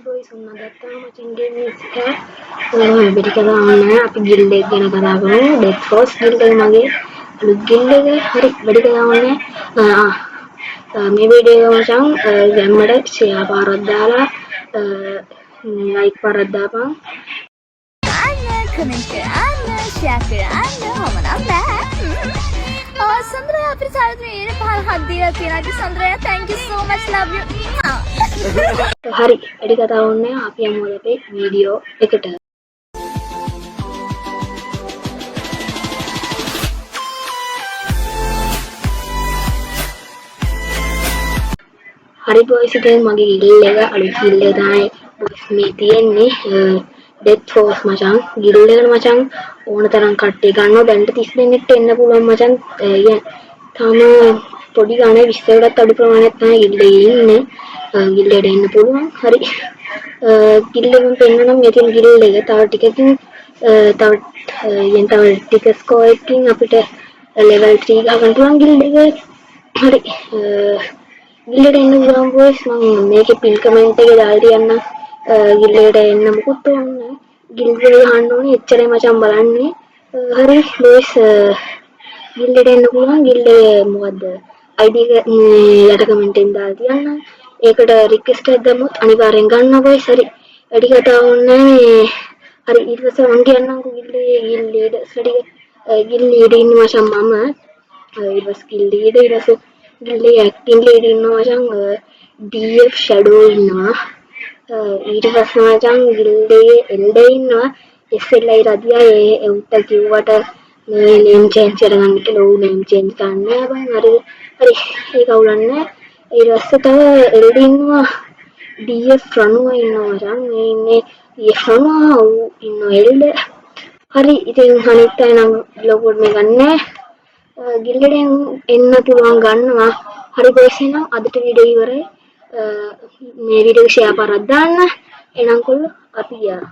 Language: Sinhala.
boys ఉన్నదత్తా මචං game එක බෙරි කතාවන්න අපි ගිල්ඩ් එක ගැන කතා කරමු ඩෙත් ෆෝස් ගිල්ඩ් එක මගේ අලුත් ගිල්ඩ් එක හරි බෙරි කතාවන්න මේ වීඩියෝ එක මචං ගැම්මට ෂෙයා පාරක් දාලා ලයික් පාරක් දාපන් කමෙන්ට් කරන්න ෂෙයා කරන්න ඔහොම නම් බෑ සඳරයා අපිට සාරතුනේ පහල හත් දීලා තියෙනවා සඳරයා thank you so much love you හරි වැඩි කතා ඕනේ අපි යමු අපේ වීඩියෝ එකට හරි බොයිස් ඉතින් මගේ ගිල්ඩ් එක අලුත් ගිල්ඩ් එක තමයි බොයිස් මේ තියෙන්නේ ඩෙත් ෆෝස් මචං ගිල්ඩ් එකට මචං ඕන තරම් කට්ටිය ගන්නවා දැන්ට 30 දෙනෙක්ට එන්න පුළුවන් මචං තාම පොඩි ගානේ 20කටත් අඩු ප්‍රමාණයක් තමයි ගිල්ඩ් එකේ ඉන්නේ ගිල්ඩ් එකට එන්න පුළුවන් හරි ගිල්ඩ් එකෙන් පෙන්නනම් මේ තියෙන ගිල්ඩ් එක තව ටිකකින් තව ටික ස්කෝර් එකකින් අපිට ලෙවල් 3 ගන්න පුළුවන් ගිල්ඩ් එක හරි ගිල්ඩ් එකට එන්න පුළුවන් බොයිස් මම මේකේ පින් කමෙන්ට් එකේ දාලා තියන්නම් ගිල්ඩ් එකට එන්න මොකුත් ඕනේ ගිල්ඩ් එක ගහන්න ඕනේ එච්චරයි මචං බලන්නේ හරි බොයිස් ගිල්ඩ් එකට එන්න පුළුවන් ගිල්ඩ් එක මොකද්ද ID එක යට කමෙන්ට් එකෙන් දාලා තියන්නම් ඒකට රික්වෙස්ට් එකක් දැම්මොත් අනිවාර්යෙන් ගන්නවා බොයිස් හරි වැඩි කතා ඕනේ හරි ඊට පස්සේ මම කියන්නම්කෝ ගිල්ඩ් ලීඩර්ස් ටික ගිල්ඩ් ලීඩර් ඉන්නේ මචං මම ඊට පස්සේ ගිල්ඩ් ලීඩර් ඊට පස්සේ ගිල්ඩ් ඇක්ටින් ලීඩර් ඉන්නවා මචං DF ෂැඩෝ ඉන්නවා ඊට පස්සේ මචං ගිල්ඩ් එල්ඩර් ඉන්නවා SLI රදියා ඒ උන්ට කිව්වට මේ නේම් චේන්ජ් කරගන්න කියලා ඌ නේම් චේන්ජ් කරන්නේ බං හරි ඒක අවුලන්නේ ඊට පස්සේ තව එල්ඩර් ඉන්නවා DF රණුව ඉන්නවා මචං මේ ඉන්නේ DF රණුව ඌ ඉන්නවා එල්ඩර් හරි ඉතින් අනිත් අය නම් ලොකුවට මේ ගන්නෑ ගිල්ඩ් එකෙන් එන්න පුළුවන් ගන්නවා හරි බොයිස් එහෙනම් අදට වීඩියෝ ඉවරයි මේ වීඩියෝ එක ෂෙයා පාරක් දාන්න එහෙනම් කොල්ලෝ අපි ගියා